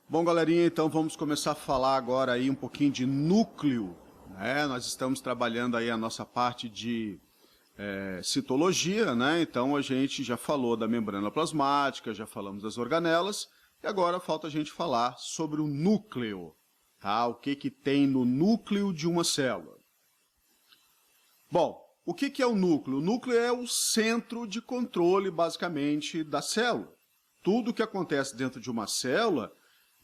Bom, galerinha, então vamos começar a falar agora aí um pouquinho de núcleo, né? Nós estamos trabalhando aí a nossa parte de citologia, né? Então a gente já falou da membrana plasmática, já falamos das organelas, e agora falta a gente falar sobre o núcleo, tá? O que que tem no núcleo de uma célula. Bom, o que que é o núcleo? O núcleo é o centro de controle, basicamente, da célula. Tudo que acontece dentro de uma célula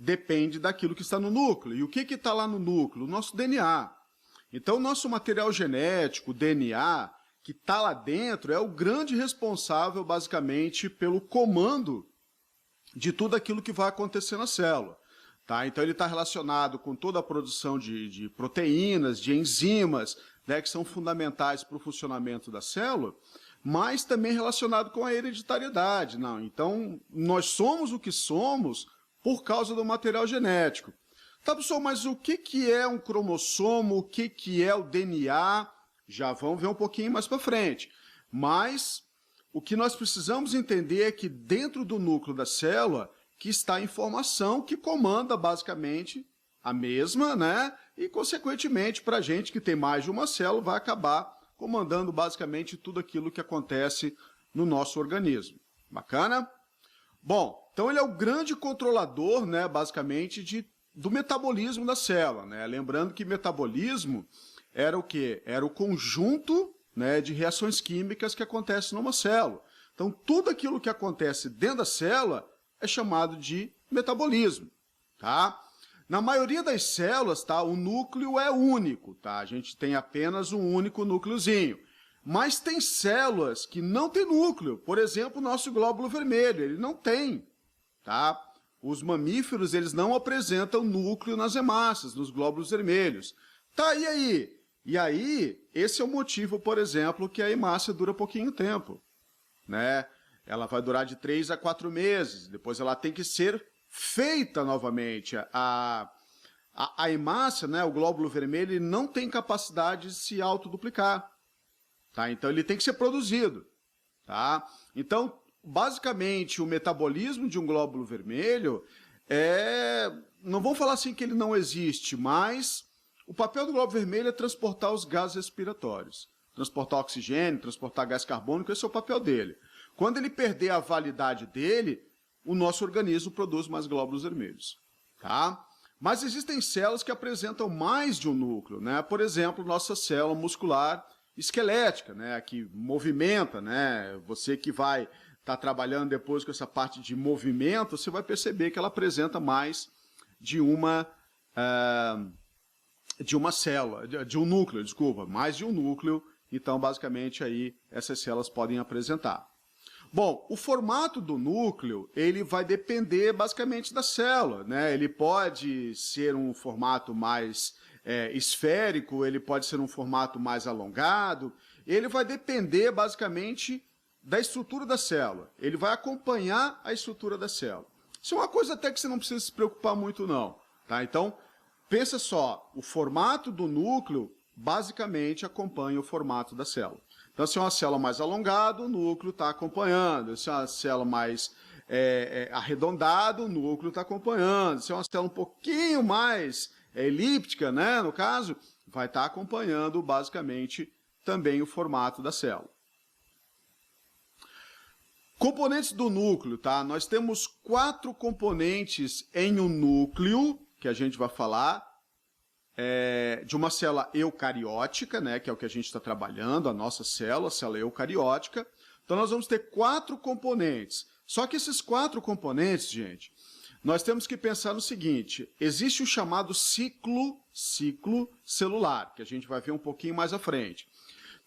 depende daquilo que está no núcleo. E o que está lá no núcleo? O nosso DNA. Então, o nosso material genético, o DNA, que está lá dentro, é o grande responsável, basicamente, pelo comando de tudo aquilo que vai acontecer na célula. Tá? Então, ele está relacionado com toda a produção de proteínas, de enzimas, né, que são fundamentais para o funcionamento da célula, mas também relacionado com a hereditariedade. Não? Então, nós somos o que somos por causa do material genético. Tá, pessoal, mas o que é um cromossomo, o que é o DNA? Já vamos ver um pouquinho mais para frente. Mas o que nós precisamos entender é que dentro do núcleo da célula que está a informação que comanda basicamente a mesma, né? E, consequentemente, para a gente que tem mais de uma célula, vai acabar comandando basicamente tudo aquilo que acontece no nosso organismo. Bacana? Bom, então ele é o grande controlador, né, basicamente, do metabolismo da célula, né? Lembrando que metabolismo era o quê? Era o conjunto, né, de reações químicas que acontecem numa célula. Então, tudo aquilo que acontece dentro da célula é chamado de metabolismo, tá? Na maioria das células, tá, o núcleo é único, tá? A gente tem apenas um único núcleozinho. Mas tem células que não têm núcleo. Por exemplo, o nosso glóbulo vermelho, ele não tem. Tá? Os mamíferos, eles não apresentam núcleo nas hemácias, nos glóbulos vermelhos. Tá, e aí? E aí, esse é o motivo, por exemplo, que a hemácia dura pouquinho tempo. Né? Ela vai durar de 3 a 4 meses. Depois ela tem que ser feita novamente. A hemácia, né, o glóbulo vermelho, ele não tem capacidade de se autoduplicar. Tá? Então, ele tem que ser produzido. Tá? Então, basicamente, o metabolismo de um glóbulo vermelho não vamos falar assim que ele não existe, mas o papel do glóbulo vermelho é transportar os gases respiratórios. Transportar oxigênio, transportar gás carbônico, esse é o papel dele. Quando ele perder a validade dele, o nosso organismo produz mais glóbulos vermelhos. Tá? Mas existem células que apresentam mais de um núcleo, né? Por exemplo, nossa célula muscular esquelética, né, que movimenta, né, você que vai estar trabalhando depois com essa parte de movimento, você vai perceber que ela apresenta mais de uma célula, de um núcleo, desculpa, mais de um núcleo, então basicamente aí essas células podem apresentar. Bom, o formato do núcleo, ele vai depender basicamente da célula, né, ele pode ser um formato mais esférico, ele pode ser um formato mais alongado, ele vai depender basicamente da estrutura da célula, ele vai acompanhar a estrutura da célula. Isso é uma coisa até que você não precisa se preocupar muito não, tá? Então, pensa só, o formato do núcleo basicamente acompanha o formato da célula. Então, se é uma célula mais alongada, o núcleo está acompanhando, se é uma célula mais arredondada, o núcleo está acompanhando, se é uma célula um pouquinho mais elíptica, né, no caso, vai estar acompanhando basicamente também o formato da célula. Componentes do núcleo, tá? Nós temos 4 componentes em um núcleo, que a gente vai falar, de uma célula eucariótica, né, que é o que a gente está trabalhando, a nossa célula, a célula eucariótica. Então nós vamos ter 4 componentes. Só que esses 4 componentes, gente, nós temos que pensar no seguinte, existe o chamado ciclo celular, que a gente vai ver um pouquinho mais à frente.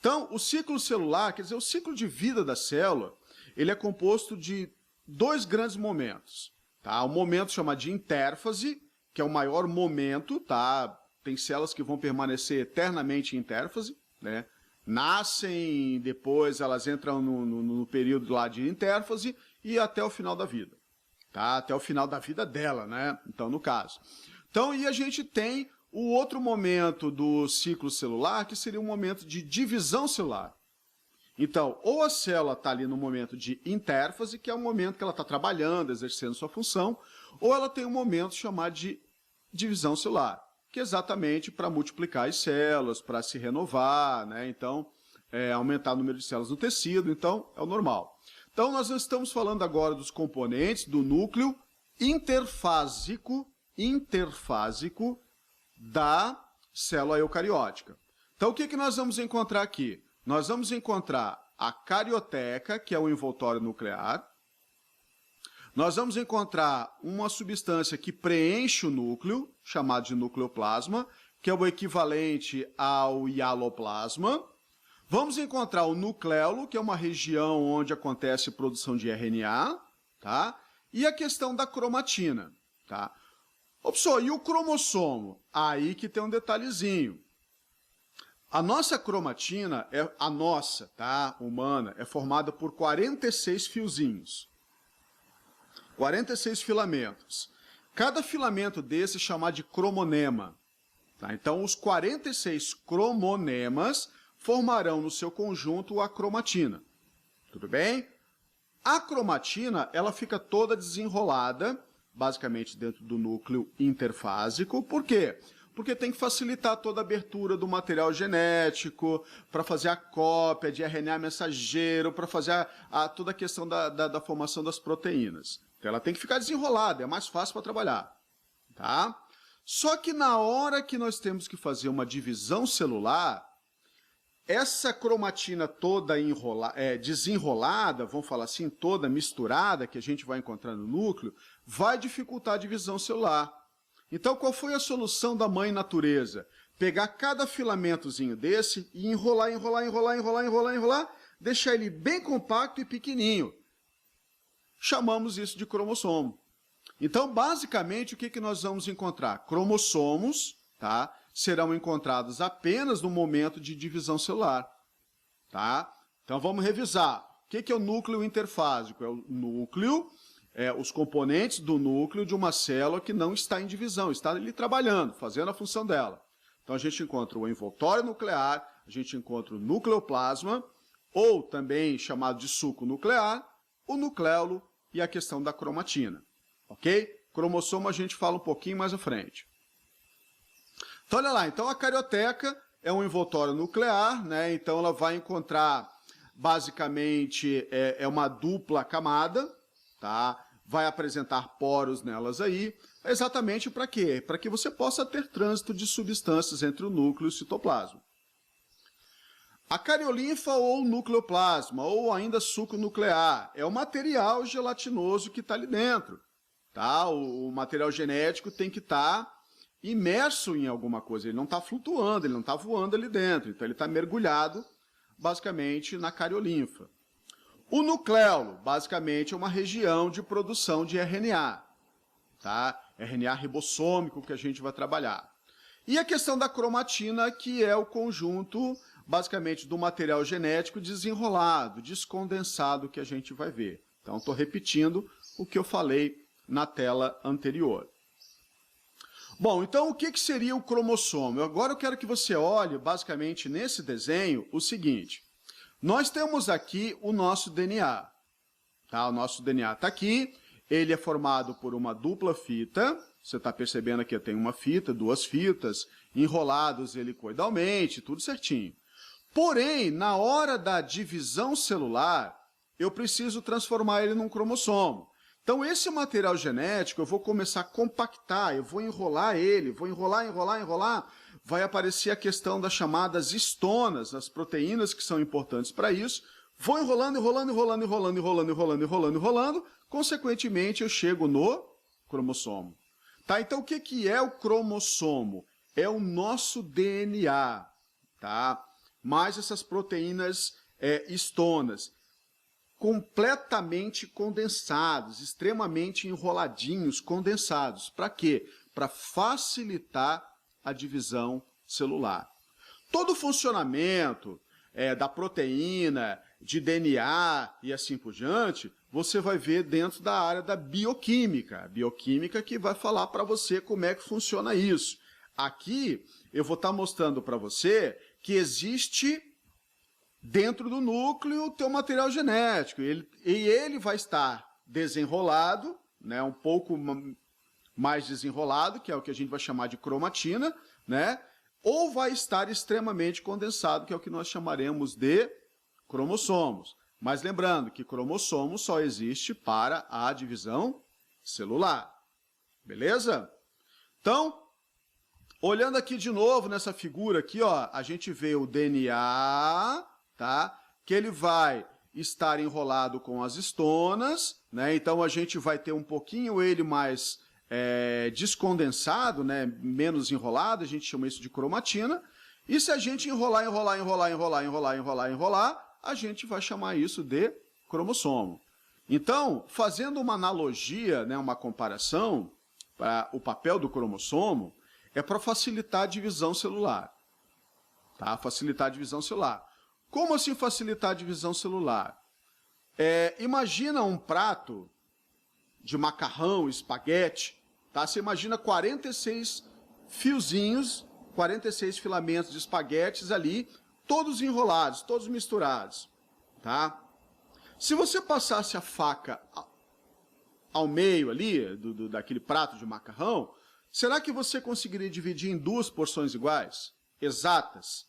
Então, o ciclo celular, quer dizer, o ciclo de vida da célula, ele é composto de 2 grandes momentos. Tá? O momento chamado de intérfase, que é o maior momento, tá? Tem células que vão permanecer eternamente em intérfase, né? Nascem, depois elas entram no período lá de intérfase e até o final da vida. Tá? Até o final da vida dela, né? Então, no caso. Então, e a gente tem o outro momento do ciclo celular, que seria um momento de divisão celular. Então, ou a célula está ali no momento de intérfase, que é o momento que ela está trabalhando, exercendo sua função, ou ela tem um momento chamado de divisão celular, que é exatamente para multiplicar as células, para se renovar, né? Então, aumentar o número de células no tecido, então é o normal. Então, nós estamos falando agora dos componentes do núcleo interfásico da célula eucariótica. Então, o que nós vamos encontrar aqui? Nós vamos encontrar a carioteca, que é o envoltório nuclear. Nós vamos encontrar uma substância que preenche o núcleo, chamado de nucleoplasma, que é o equivalente ao hialoplasma. Vamos encontrar o nucleolo, que é uma região onde acontece a produção de RNA, tá? E a questão da cromatina, tá? Professor, e o cromossomo? Aí que tem um detalhezinho. A nossa cromatina, tá, humana, é formada por 46 fiozinhos. 46 filamentos. Cada filamento desse é chamado de cromonema. Tá? Então, os 46 cromonemas formarão no seu conjunto a cromatina. Tudo bem? A cromatina, ela fica toda desenrolada, basicamente dentro do núcleo interfásico. Por quê? Porque tem que facilitar toda a abertura do material genético, para fazer a cópia de RNA mensageiro, para fazer toda a questão da formação das proteínas. Então, ela tem que ficar desenrolada, é mais fácil para trabalhar. Tá? Só que na hora que nós temos que fazer uma divisão celular, essa cromatina toda desenrolada, vamos falar assim, toda misturada, que a gente vai encontrar no núcleo, vai dificultar a divisão celular. Então, qual foi a solução da mãe natureza? Pegar cada filamentozinho desse e enrolar, deixar ele bem compacto e pequenininho. Chamamos isso de cromossomo. Então, basicamente, o que nós vamos encontrar? Cromossomos, tá? Serão encontrados apenas no momento de divisão celular. Tá? Então, vamos revisar. O que é o núcleo interfásico? É o núcleo, os componentes do núcleo de uma célula que não está em divisão, está ali trabalhando, fazendo a função dela. Então, a gente encontra o envoltório nuclear, a gente encontra o nucleoplasma, ou também chamado de suco nuclear, o nucleolo e a questão da cromatina. Ok? Cromossomo a gente fala um pouquinho mais à frente. Então, olha lá. Então, a carioteca é um envoltório nuclear, né? Então, ela vai encontrar, basicamente, uma dupla camada, tá? Vai apresentar poros nelas aí. Exatamente para quê? Para que você possa ter trânsito de substâncias entre o núcleo e o citoplasma. A cariolinfa ou nucleoplasma, ou ainda suco nuclear, é o material gelatinoso que está ali dentro. Tá? O material genético tem que estar imerso em alguma coisa, ele não está flutuando, ele não está voando ali dentro, então ele está mergulhado, basicamente, na cariolinfa. O nucleolo, basicamente, é uma região de produção de RNA, tá? RNA ribossômico que a gente vai trabalhar. E a questão da cromatina, que é o conjunto, basicamente, do material genético desenrolado, descondensado que a gente vai ver. Então, estou repetindo o que eu falei na tela anterior. Bom, então o que seria o cromossomo? Agora eu quero que você olhe, basicamente, nesse desenho, o seguinte. Nós temos aqui o nosso DNA. Tá? O nosso DNA está aqui, ele é formado por uma dupla fita. Você está percebendo aqui, eu tenho uma fita, duas fitas, enrolados helicoidalmente, tudo certinho. Porém, na hora da divisão celular, eu preciso transformar ele num cromossomo. Então, esse material genético, eu vou começar a compactar, eu vou enrolar ele, vou enrolar, vai aparecer a questão das chamadas histonas, as proteínas que são importantes para isso, vou enrolando, consequentemente, eu chego no cromossomo. Tá? Então, o que é o cromossomo? É o nosso DNA, tá? Mais essas proteínas histonas, completamente condensados, extremamente enroladinhos, condensados. Para quê? Para facilitar a divisão celular. Todo o funcionamento da proteína, de DNA e assim por diante, você vai ver dentro da área da bioquímica. A bioquímica que vai falar para você como é que funciona isso. Aqui eu vou estar mostrando para você que existe dentro do núcleo tem o material genético, e ele vai estar desenrolado, né, um pouco mais desenrolado, que é o que a gente vai chamar de cromatina, né, ou vai estar extremamente condensado, que é o que nós chamaremos de cromossomos. Mas lembrando que cromossomo só existe para a divisão celular. Beleza? Então, olhando aqui de novo nessa figura aqui, ó, a gente vê o DNA, tá? Que ele vai estar enrolado com as histonas, né? Então a gente vai ter um pouquinho ele mais descondensado, né? Menos enrolado, a gente chama isso de cromatina. E se a gente enrolar, a gente vai chamar isso de cromossomo. Então, fazendo uma analogia, né, uma comparação para o papel do cromossomo, é para facilitar a divisão celular. Tá? Facilitar a divisão celular. Como assim facilitar a divisão celular? Imagina um prato de macarrão, espaguete, tá? Você imagina 46 fiozinhos, 46 filamentos de espaguetes ali, todos enrolados, todos misturados, tá? Se você passasse a faca ao meio ali, daquele prato de macarrão, será que você conseguiria dividir em duas porções iguais? Exatas?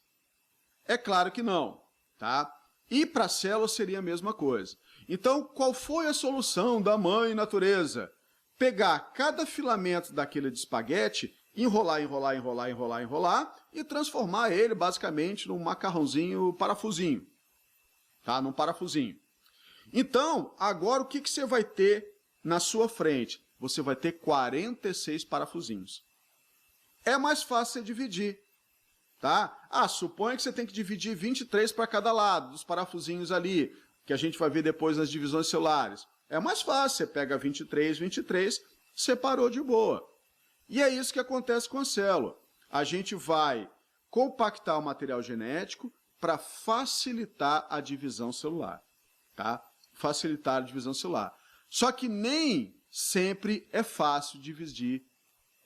É claro que não, tá? E para a célula seria a mesma coisa. Então, qual foi a solução da mãe natureza? Pegar cada filamento daquele de espaguete, enrolar e transformar ele basicamente num macarrãozinho parafusinho, tá? Num parafusinho. Então, agora o que você vai ter na sua frente? Você vai ter 46 parafusinhos. É mais fácil você dividir, tá? Suponha que você tem que dividir 23 para cada lado dos parafusinhos ali, que a gente vai ver depois nas divisões celulares. É mais fácil, você pega 23, separou de boa. E é isso que acontece com a célula. A gente vai compactar o material genético para facilitar a divisão celular, tá? Facilitar a divisão celular. Só que nem sempre é fácil dividir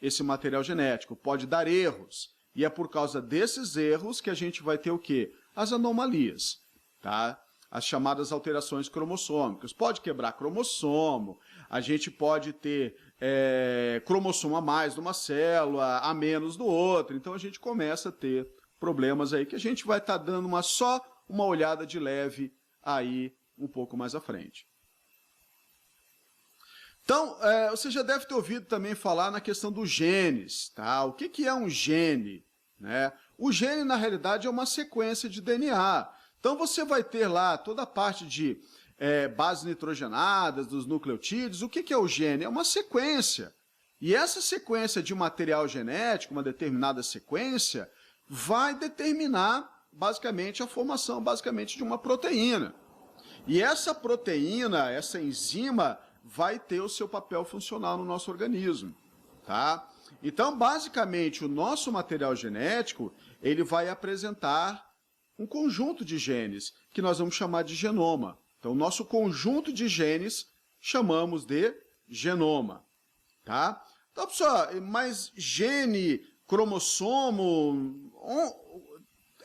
esse material genético. Pode dar erros. E é por causa desses erros que a gente vai ter o quê? As anomalias, tá? As chamadas alterações cromossômicas. Pode quebrar cromossomo, a gente pode ter cromossomo a mais numa célula, a menos no outro. Então a gente começa a ter problemas aí que a gente vai estar dando só uma olhada de leve aí um pouco mais à frente. Então, você já deve ter ouvido também falar na questão dos genes, tá? O que é um gene? Né? O gene, na realidade, é uma sequência de DNA. Então, você vai ter lá toda a parte de bases nitrogenadas, dos nucleotídeos. O que é o gene? É uma sequência. E essa sequência de material genético, uma determinada sequência, vai determinar, basicamente, a formação, de uma proteína. E essa proteína, essa enzima, vai ter o seu papel funcional no nosso organismo, tá? Então, basicamente, o nosso material genético, ele vai apresentar um conjunto de genes, que nós vamos chamar de genoma. Então, o nosso conjunto de genes chamamos de genoma, tá? Então, pessoal, mas gene, cromossomo,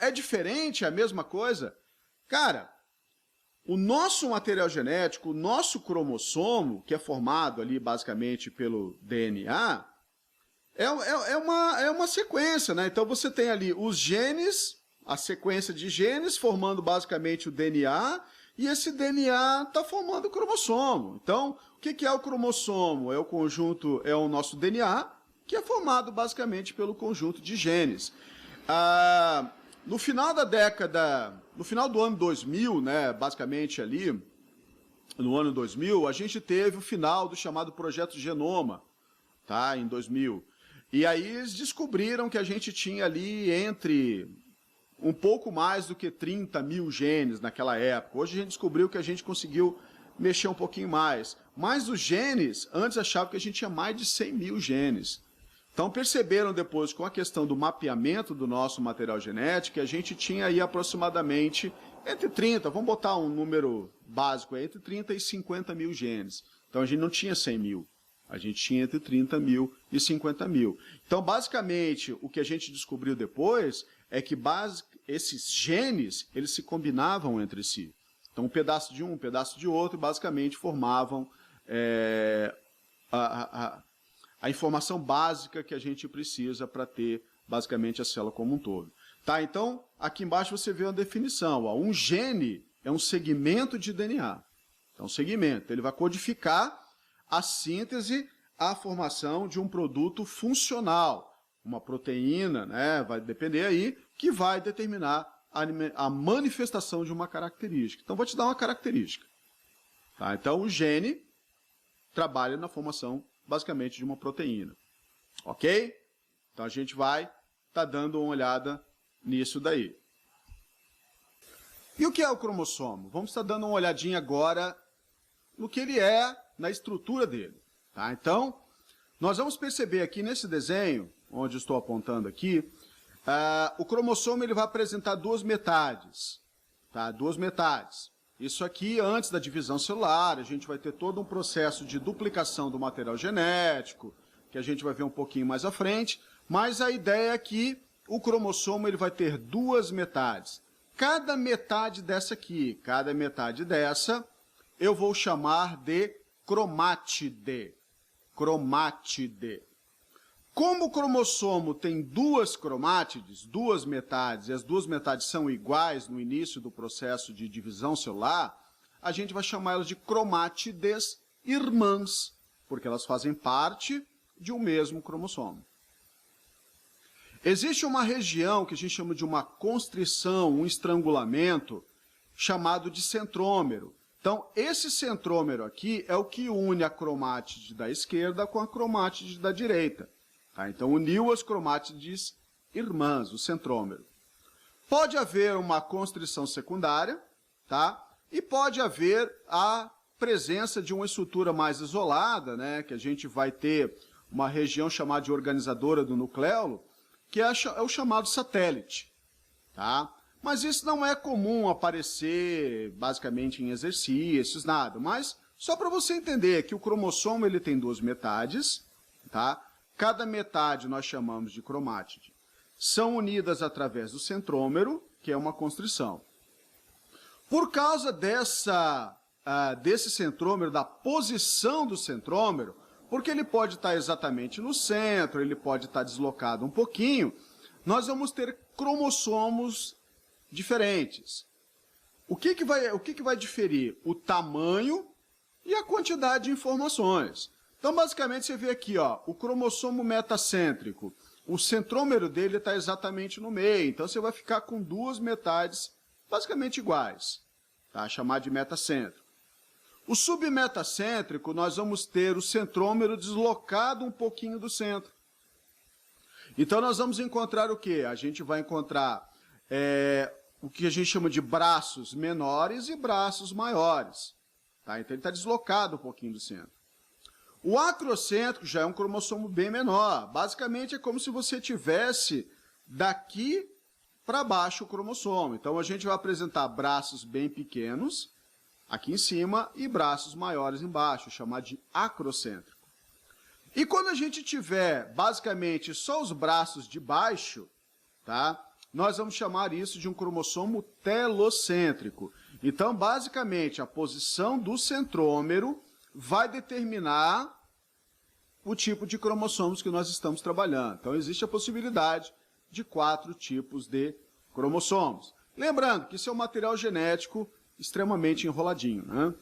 é diferente, é a mesma coisa? Cara, o nosso material genético, o nosso cromossomo, que é formado ali basicamente pelo DNA, é uma sequência, né? Então você tem ali os genes, a sequência de genes formando basicamente o DNA, e esse DNA está formando o cromossomo. Então, o que é o cromossomo? É o conjunto, é o nosso DNA, que é formado basicamente pelo conjunto de genes. No final da década, no final do ano 2000, né, basicamente ali, no ano 2000, a gente teve o final do chamado Projeto Genoma, tá, em 2000. E aí eles descobriram que a gente tinha ali entre um pouco mais do que 30 mil genes naquela época. Hoje a gente descobriu que a gente conseguiu mexer um pouquinho mais. Mas os genes, antes achavam que a gente tinha mais de 100 mil genes. Então perceberam depois, com a questão do mapeamento do nosso material genético, que a gente tinha aí aproximadamente entre 30, vamos botar um número básico aí, entre 30 e 50 mil genes. Então a gente não tinha 100 mil, a gente tinha entre 30 mil e 50 mil. Então basicamente o que a gente descobriu depois é que esses genes, eles se combinavam entre si. Então, um pedaço de um pedaço de outro, basicamente formavam a informação básica que a gente precisa para ter, basicamente, a célula como um todo. Tá? Então, aqui embaixo você vê uma definição. Ó, um gene é um segmento de DNA. Então, segmento, ele vai codificar a síntese, a formação de um produto funcional. Uma proteína, né, vai depender aí, que vai determinar a manifestação de uma característica. Então, vou te dar uma característica. Tá? Então, o gene trabalha na formação, basicamente, de uma proteína. Ok? Então, a gente vai estar dando uma olhada nisso daí. E o que é o cromossomo? Vamos estar dando uma olhadinha agora no que ele é, na estrutura dele. Tá? Então, nós vamos perceber aqui nesse desenho, onde estou apontando aqui, o cromossomo ele vai apresentar duas metades. Tá? Duas metades. Isso aqui, antes da divisão celular, a gente vai ter todo um processo de duplicação do material genético, que a gente vai ver um pouquinho mais à frente, mas a ideia é que o cromossomo ele vai ter duas metades. Cada metade dessa aqui, cada metade dessa, eu vou chamar de cromátide. Cromátide. Como o cromossomo tem duas cromátides, duas metades, e as duas metades são iguais no início do processo de divisão celular, a gente vai chamar elas de cromátides irmãs, porque elas fazem parte de um mesmo cromossomo. Existe uma região que a gente chama de uma constrição, um estrangulamento, chamado de centrômero. Então, esse centrômero aqui é o que une a cromátide da esquerda com a cromátide da direita. Tá? Então, uniu as cromátides irmãs, o centrômero. Pode haver uma constrição secundária, tá? E pode haver a presença de uma estrutura mais isolada, né? Que a gente vai ter uma região chamada de organizadora do nucleolo, que é o chamado satélite. Tá? Mas isso não é comum aparecer, basicamente, em exercícios, nada. Mas, só para você entender que o cromossomo ele tem duas metades, tá? Cada metade nós chamamos de cromátide. São unidas através do centrômero, que é uma constrição. Por causa desse centrômero, da posição do centrômero, porque ele pode estar exatamente no centro, ele pode estar deslocado um pouquinho, nós vamos ter cromossomos diferentes. O que vai diferir? O tamanho e a quantidade de informações. Então, basicamente, você vê aqui, ó, o cromossomo metacêntrico. O centrômero dele está exatamente no meio. Então, você vai ficar com duas metades basicamente iguais. Tá? Chamado de metacêntrico. O submetacêntrico, nós vamos ter o centrômero deslocado um pouquinho do centro. Então, nós vamos encontrar o quê? A gente vai encontrar o que a gente chama de braços menores e braços maiores. Tá? Então, ele está deslocado um pouquinho do centro. O acrocêntrico já é um cromossomo bem menor. Basicamente, é como se você tivesse daqui para baixo o cromossomo. Então, a gente vai apresentar braços bem pequenos aqui em cima e braços maiores embaixo, chamado de acrocêntrico. E quando a gente tiver, basicamente, só os braços de baixo, tá? Nós vamos chamar isso de um cromossomo telocêntrico. Então, basicamente, a posição do centrômero vai determinar o tipo de cromossomos que nós estamos trabalhando. Então, existe a possibilidade de 4 tipos de cromossomos. Lembrando que isso é um material genético extremamente enroladinho, né?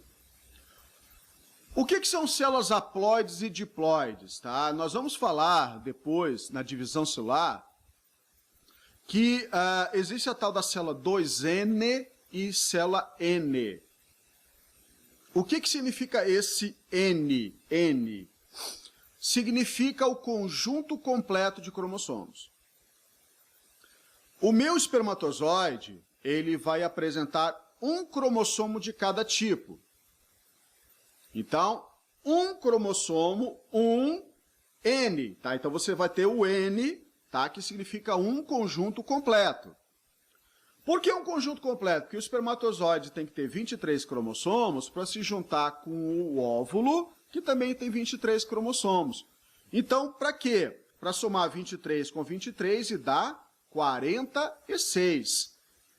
O que são células haploides e diploides? Tá? Nós vamos falar depois, na divisão celular, que existe a tal da célula 2N e célula N. O que significa esse N? N significa o conjunto completo de cromossomos. O meu espermatozoide, ele vai apresentar um cromossomo de cada tipo. Então, um cromossomo, um N. Tá? Então, você vai ter o N, tá? Que significa um conjunto completo. Por que um conjunto completo? Porque o espermatozoide tem que ter 23 cromossomos para se juntar com o óvulo, que também tem 23 cromossomos. Então, para quê? Para somar 23 com 23 e dar 46.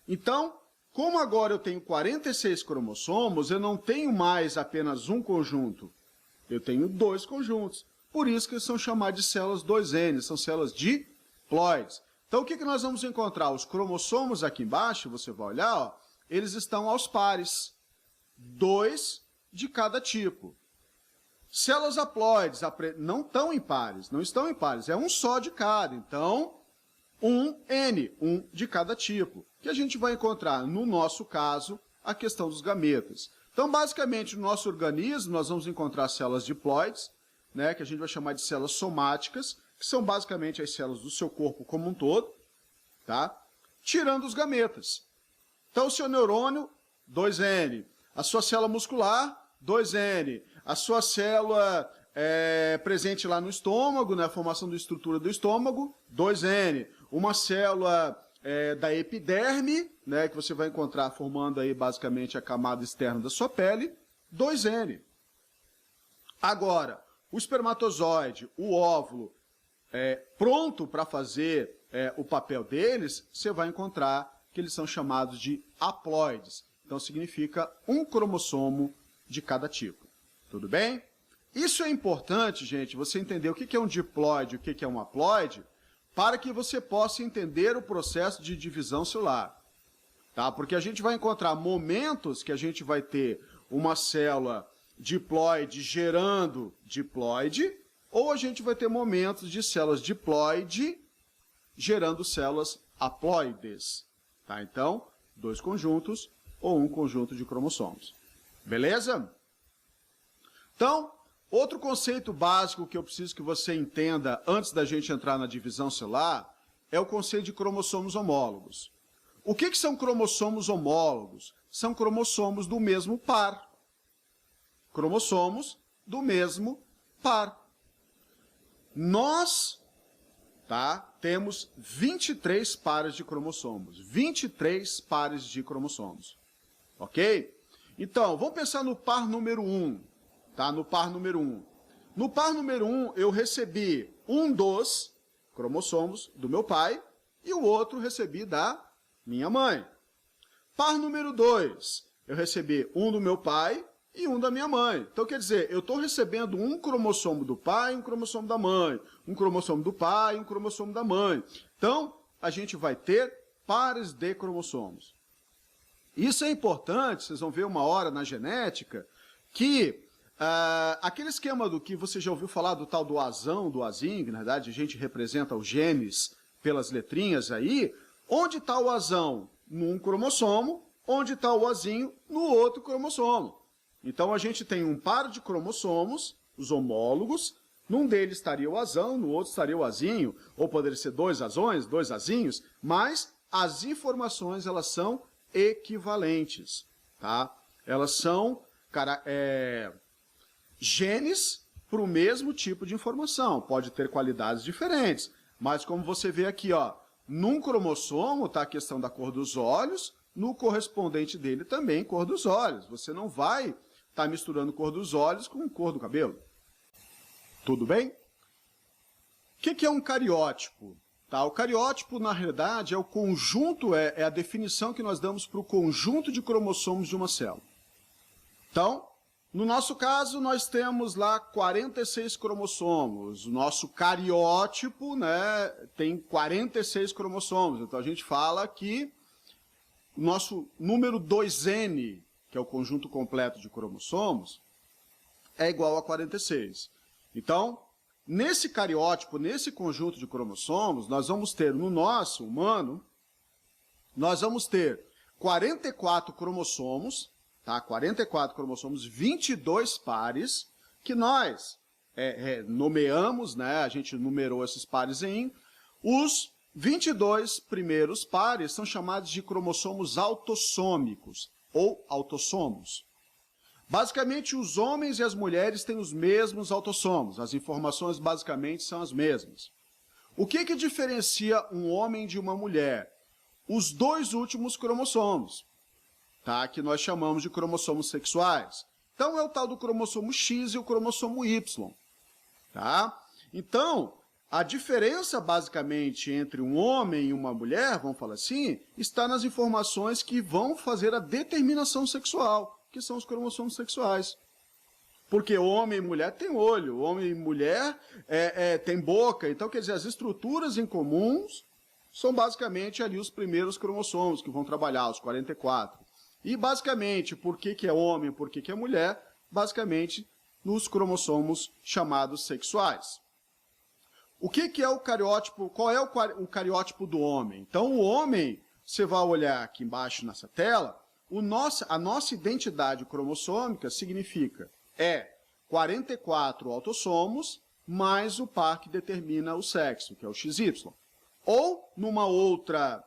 Então, como agora eu tenho 46 cromossomos, eu não tenho mais apenas um conjunto, eu tenho dois conjuntos. Por isso que eles são chamados de células 2N, são células diploides. Então, o que nós vamos encontrar? Os cromossomos aqui embaixo, você vai olhar, ó, eles estão aos pares, 2 de cada tipo. Células haploides não estão em pares, não estão em pares, é um só de cada. Então, 1N, um de cada tipo, que a gente vai encontrar, no nosso caso, a questão dos gametas. Então, basicamente, no nosso organismo, nós vamos encontrar células diploides, né, que a gente vai chamar de células somáticas, que são basicamente as células do seu corpo como um todo, tá? Tirando os gametas. Então, o seu neurônio, 2N. A sua célula muscular, 2N. A sua célula presente lá no estômago, né, a formação da estrutura do estômago, 2N. Uma célula da epiderme, né, que você vai encontrar formando aí basicamente a camada externa da sua pele, 2N. Agora, o espermatozoide, o óvulo, pronto para fazer o papel deles, você vai encontrar que eles são chamados de haploides. Então, significa um cromossomo de cada tipo. Tudo bem? Isso é importante, gente, você entender o que é um diploide e o que é um haploide, para que você possa entender o processo de divisão celular. Tá? Porque a gente vai encontrar momentos que a gente vai ter uma célula diploide gerando diploide, ou a gente vai ter momentos de células diploide gerando células haploides. Tá? Então, dois conjuntos ou um conjunto de cromossomos. Beleza? Então, outro conceito básico que eu preciso que você entenda antes da gente entrar na divisão celular é o conceito de cromossomos homólogos. O que são cromossomos homólogos? São cromossomos do mesmo par. Cromossomos do mesmo par. Nós, temos 23 pares de cromossomos. 23 pares de cromossomos. Ok? Então, vamos pensar no par número 1. Tá? No par número 1. No par número 1, eu recebi um dos cromossomos do meu pai e o outro recebi da minha mãe. Par número 2, eu recebi um do meu pai e um da minha mãe. Então, quer dizer, eu estou recebendo um cromossomo do pai e um cromossomo da mãe. Um cromossomo do pai e um cromossomo da mãe. Então, a gente vai ter pares de cromossomos. Isso é importante, vocês vão ver uma hora na genética, que aquele esquema do que você já ouviu falar do tal do azão, do azinho, que na verdade a gente representa os genes pelas letrinhas aí, onde está o azão? Num cromossomo, onde está o azinho? No outro cromossomo. Então a gente tem um par de cromossomos, os homólogos, num deles estaria o azão, no outro estaria o azinho, ou poderia ser dois azões, dois azinhos, mas as informações elas são equivalentes, tá? Elas são genes para o mesmo tipo de informação. Pode ter qualidades diferentes, mas como você vê aqui, ó, num cromossomo está a questão da cor dos olhos, no correspondente dele também cor dos olhos. Você não vai estar misturando cor dos olhos com cor do cabelo. Tudo bem? O que é um cariótipo? Tá? O cariótipo, na realidade, é o conjunto, é a definição que nós damos para o conjunto de cromossomos de uma célula. Então, no nosso caso, nós temos lá 46 cromossomos. O nosso cariótipo, né, tem 46 cromossomos. Então, a gente fala que o nosso número 2N, que é o conjunto completo de cromossomos, é igual a 46. Então, nesse cariótipo, nesse conjunto de cromossomos, nós vamos ter, no nosso humano, nós vamos ter 44 cromossomos, tá? 44 cromossomos, 22 pares, que nós nomeamos, né? A gente numerou esses pares em. Os 22 primeiros pares são chamados de cromossomos autossômicos, ou autossomos. Basicamente, os homens e as mulheres têm os mesmos autossomos. As informações, basicamente, são as mesmas. O que diferencia um homem de uma mulher? Os dois últimos cromossomos, tá? Que nós chamamos de cromossomos sexuais. Então, é o tal do cromossomo X e o cromossomo Y. Tá? Então, A diferença, basicamente, entre um homem e uma mulher, vamos falar assim, está nas informações que vão fazer a determinação sexual, que são os cromossomos sexuais. Porque homem e mulher tem olho, homem e mulher tem boca. Então, quer dizer, as estruturas em comuns são basicamente ali os primeiros cromossomos que vão trabalhar, os 44. E, basicamente, por que é homem e por que é mulher? Basicamente, nos cromossomos chamados sexuais. O que é o cariótipo? Qual é o cariótipo do homem? Então, o homem, você vai olhar aqui embaixo nessa tela, a nossa identidade cromossômica significa 44 autossomos mais o par que determina o sexo, que é o XY. Ou, numa outra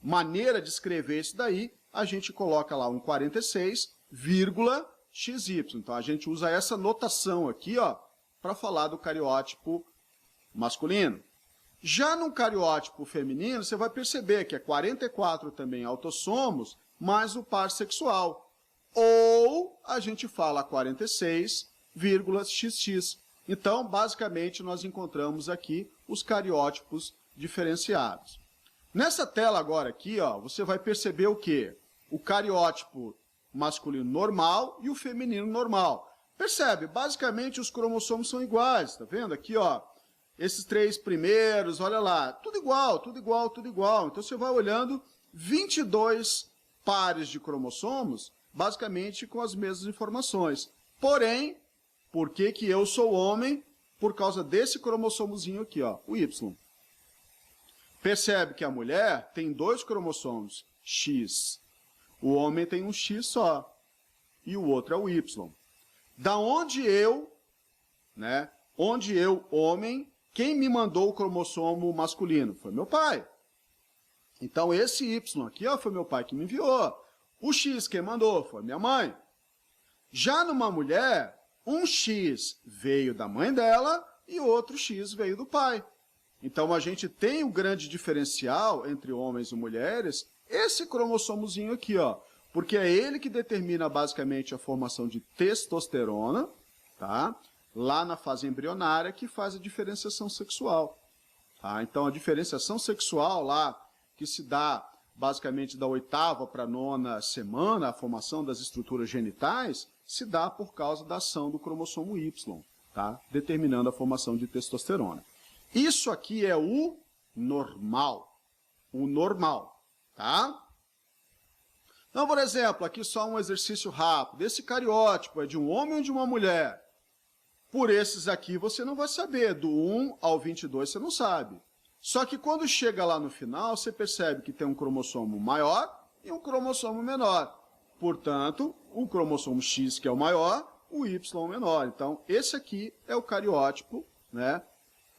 maneira de escrever isso daí, a gente coloca lá um 46, XY. Então, a gente usa essa notação aqui, ó, para falar do cariótipo masculino. Já no cariótipo feminino, você vai perceber que é 44 também autossomos, mais o par sexual. Ou a gente fala 46,XX. Então, basicamente, nós encontramos aqui os cariótipos diferenciados. Nessa tela agora aqui, ó, você vai perceber o quê? O cariótipo masculino normal e o feminino normal. Percebe? Basicamente, os cromossomos são iguais, tá vendo? Aqui, ó, esses 3 primeiros, olha lá, tudo igual, tudo igual, tudo igual. Então, você vai olhando 22 pares de cromossomos, basicamente com as mesmas informações. Porém, por que que eu sou homem? Por causa desse cromossomozinho aqui, ó, o Y. Percebe que a mulher tem 2 cromossomos, X. O homem tem um X só. E o outro é o Y. Da onde eu, homem, quem me mandou o cromossomo masculino? Foi meu pai. Então, esse Y aqui, ó, foi meu pai que me enviou. O X quem mandou foi minha mãe. Já numa mulher, um X veio da mãe dela e outro X veio do pai. Então, a gente tem um grande diferencial entre homens e mulheres, esse cromossomozinho aqui, ó, porque é ele que determina basicamente a formação de testosterona, tá? Lá na fase embrionária, que faz a diferenciação sexual. Tá? Então, a diferenciação sexual lá, que se dá basicamente da 8ª para a 9ª semana, a formação das estruturas genitais, se dá por causa da ação do cromossomo Y, tá? Determinando a formação de testosterona. Isso aqui é o normal. O normal, tá? Então, por exemplo, aqui só um exercício rápido. Esse cariótipo é de um homem ou de uma mulher? Por esses aqui você não vai saber. Do 1 ao 22 você não sabe. Só que quando chega lá no final, você percebe que tem um cromossomo maior e um cromossomo menor. Portanto, o cromossomo X, que é o maior, o Y é o menor. Então, esse aqui é o cariótipo, né?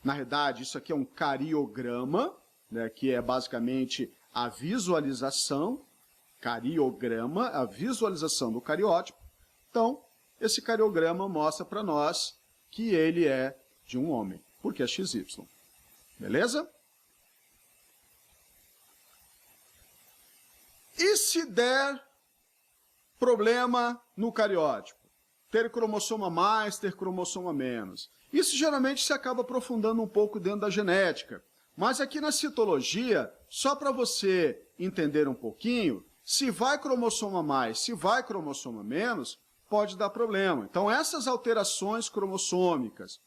Na verdade, isso aqui é um cariograma, né? Que é basicamente a visualização, cariograma, a visualização do cariótipo. Então, esse cariograma mostra para nós que ele é de um homem, porque é XY. Beleza? E se der problema no cariótipo? Ter cromossomo a mais, ter cromossomo a menos. Isso geralmente se acaba aprofundando um pouco dentro da genética. Mas aqui na citologia, só para você entender um pouquinho, se vai cromossomo a mais, se vai cromossomo a menos, pode dar problema. Então, essas alterações cromossômicas,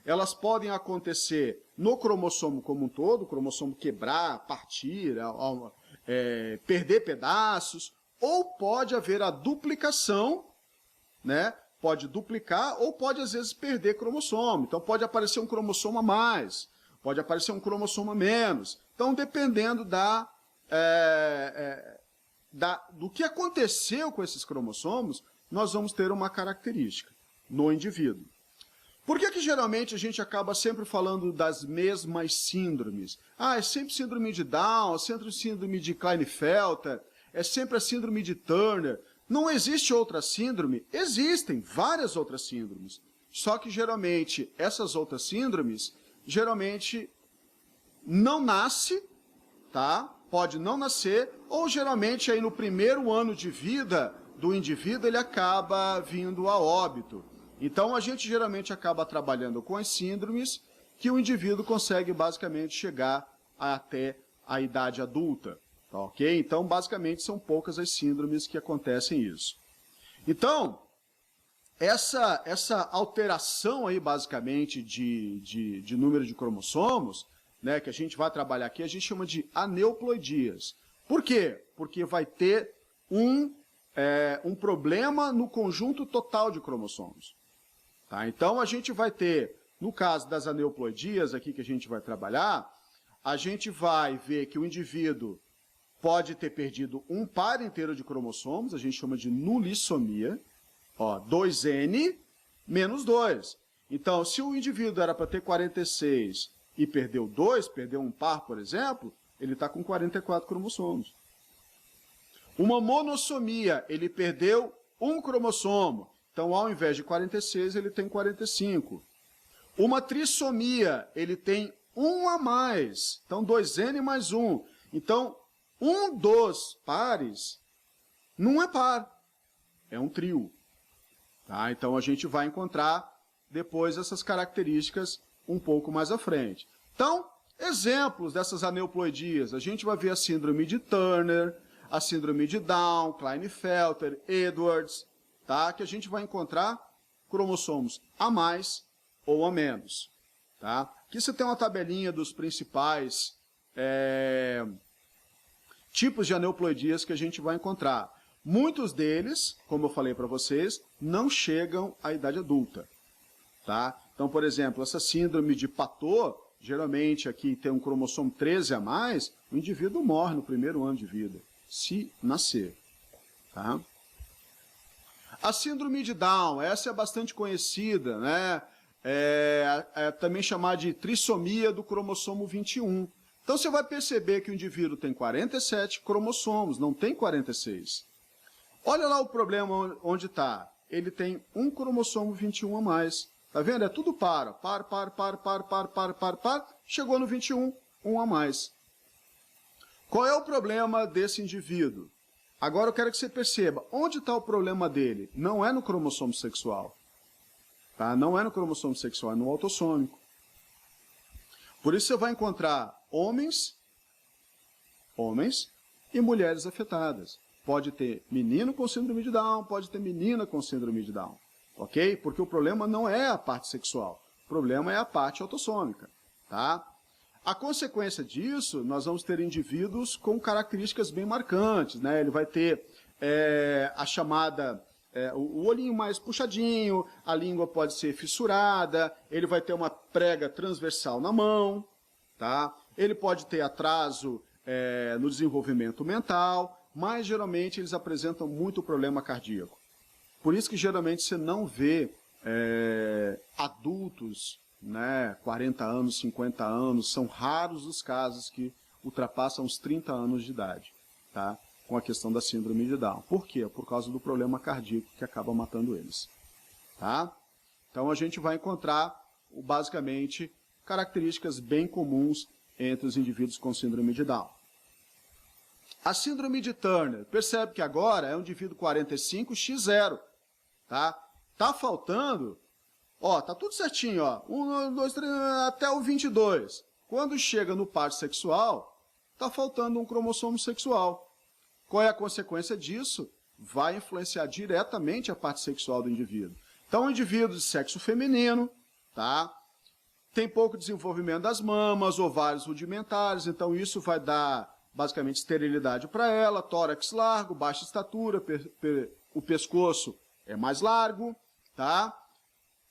elas podem acontecer no cromossomo como um todo, o cromossomo quebrar, partir, perder pedaços, ou pode haver a duplicação, né? Pode duplicar ou pode, às vezes, perder cromossomo. Então, pode aparecer um cromossomo a mais, pode aparecer um cromossomo a menos. Então, dependendo do que aconteceu com esses cromossomos, nós vamos ter uma característica no indivíduo. Por que geralmente a gente acaba sempre falando das mesmas síndromes? Ah, é sempre síndrome de Down, é sempre síndrome de Klinefelter, é sempre a síndrome de Turner. Não existe outra síndrome? Existem várias outras síndromes. Só que geralmente essas outras síndromes, geralmente não nasce, tá? Pode não nascer, ou geralmente aí no primeiro ano de vida do indivíduo ele acaba vindo a óbito. Então, a gente geralmente acaba trabalhando com as síndromes que o indivíduo consegue basicamente chegar até a idade adulta, tá ok? Então, basicamente, são poucas as síndromes que acontecem isso. Então, essa alteração aí, basicamente, de número de cromossomos, né, que a gente vai trabalhar aqui, a gente chama de aneuploidias. Por quê? Porque vai ter um problema no conjunto total de cromossomos. Tá? Então, a gente vai ter, no caso das aneuploidias aqui que a gente vai trabalhar, a gente vai ver que o indivíduo pode ter perdido um par inteiro de cromossomos, a gente chama de nulissomia, ó, 2N menos 2. Então, se o indivíduo era para ter 46 e perdeu 2, perdeu um par, por exemplo, ele está com 44 cromossomos. Uma monossomia, ele perdeu um cromossomo, então ao invés de 46, ele tem 45. Uma trissomia, ele tem um a mais, então 2N mais 1. Então, um dos pares não é par, é um trio. Tá? Então, a gente vai encontrar depois essas características um pouco mais à frente. Então, exemplos dessas aneuploidias, a gente vai ver a síndrome de Turner, a síndrome de Down, Klinefelter, Edwards, tá? Que a gente vai encontrar cromossomos a mais ou a menos. Tá? Aqui você tem uma tabelinha dos principais tipos de aneuploidias que a gente vai encontrar. Muitos deles, como eu falei para vocês, não chegam à idade adulta. Tá? Então, por exemplo, essa síndrome de Patot, geralmente aqui tem um cromossomo 13 a mais, o indivíduo morre no primeiro ano de vida, se nascer. Tá? A síndrome de Down, essa é bastante conhecida, né? É também chamada de trissomia do cromossomo 21. Então você vai perceber que o indivíduo tem 47 cromossomos, não tem 46. Olha lá o problema onde está. Ele tem um cromossomo 21 a mais. Tá vendo? É tudo par. Chegou no 21, um a mais. Qual é o problema desse indivíduo? Agora eu quero que você perceba, onde está o problema dele? Não é no cromossomo sexual. Tá? Não é no cromossomo sexual, é no autossômico. Por isso você vai encontrar homens e mulheres afetadas. Pode ter menino com síndrome de Down, pode ter menina com síndrome de Down. Ok? Porque o problema não é a parte sexual, o problema é a parte autossômica. Tá? A consequência disso, nós vamos ter indivíduos com características bem marcantes. Né? Ele vai ter a chamada... o olhinho mais puxadinho, a língua pode ser fissurada, ele vai ter uma prega transversal na mão, tá? Ele pode ter atraso no desenvolvimento mental, mas geralmente eles apresentam muito problema cardíaco. Por isso que geralmente você não vê adultos, né, 40 anos, 50 anos, são raros os casos que ultrapassam os 30 anos de idade, tá? Com a questão da síndrome de Down. Por quê? Por causa do problema cardíaco que acaba matando eles. Tá? Então a gente vai encontrar, basicamente, características bem comuns entre os indivíduos com síndrome de Down. A síndrome de Turner, percebe que agora é um indivíduo 45x0. Tá? Tá faltando, ó, tá tudo certinho, ó, 1, 2, 3, até o 22. Quando chega no par sexual, tá faltando um cromossomo sexual. Qual é a consequência disso? Vai influenciar diretamente a parte sexual do indivíduo. Então, o indivíduo de sexo feminino, tá? Tem pouco desenvolvimento das mamas, ovários rudimentares, então isso vai dar, basicamente, esterilidade para ela, tórax largo, baixa estatura, o pescoço é mais largo, tá?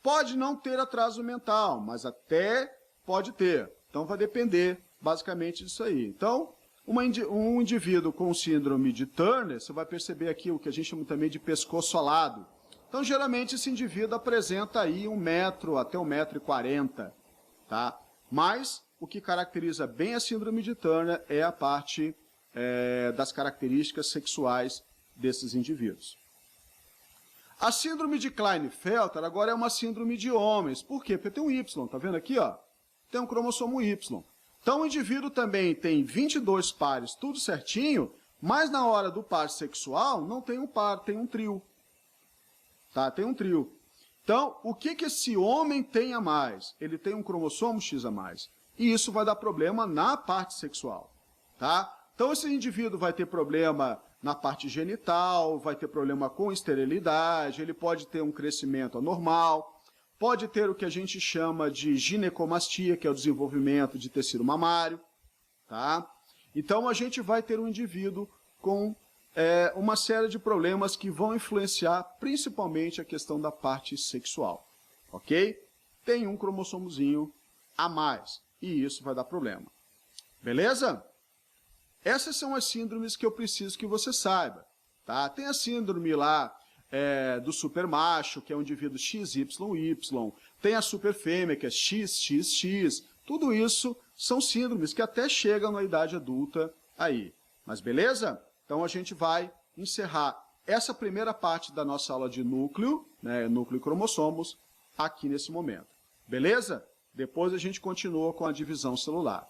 Pode não ter atraso mental, mas até pode ter. Então, vai depender, basicamente, disso aí. Então, um indivíduo com síndrome de Turner, você vai perceber aqui o que a gente chama também de pescoço alado. Então, geralmente, esse indivíduo apresenta aí 1 metro até 1,40 m, tá? Mas, o que caracteriza bem a síndrome de Turner é a parte das características sexuais desses indivíduos. A síndrome de Klinefelter agora é uma síndrome de homens. Por quê? Porque tem um Y, tá vendo aqui, ó? Tem um cromossomo Y. Então, o indivíduo também tem 22 pares, tudo certinho, mas na hora do par sexual não tem um par, tem um trio. Tá? Tem um trio. Então, o que esse homem tem a mais? Ele tem um cromossomo X a mais. E isso vai dar problema na parte sexual, tá? Então, esse indivíduo vai ter problema na parte genital, vai ter problema com esterilidade, ele pode ter um crescimento anormal, pode ter o que a gente chama de ginecomastia, que é o desenvolvimento de tecido mamário, tá? Então, a gente vai ter um indivíduo com uma série de problemas que vão influenciar principalmente a questão da parte sexual, ok? Tem um cromossomozinho a mais, e isso vai dar problema. Beleza? Essas são as síndromes que eu preciso que você saiba, tá? Tem a síndrome lá do supermacho, que é um indivíduo XYY, tem a superfêmea, que é XXX, tudo isso são síndromes que até chegam na idade adulta aí. Mas beleza? Então a gente vai encerrar essa primeira parte da nossa aula de núcleo, né, núcleo e cromossomos, aqui nesse momento. Beleza? Depois a gente continua com a divisão celular.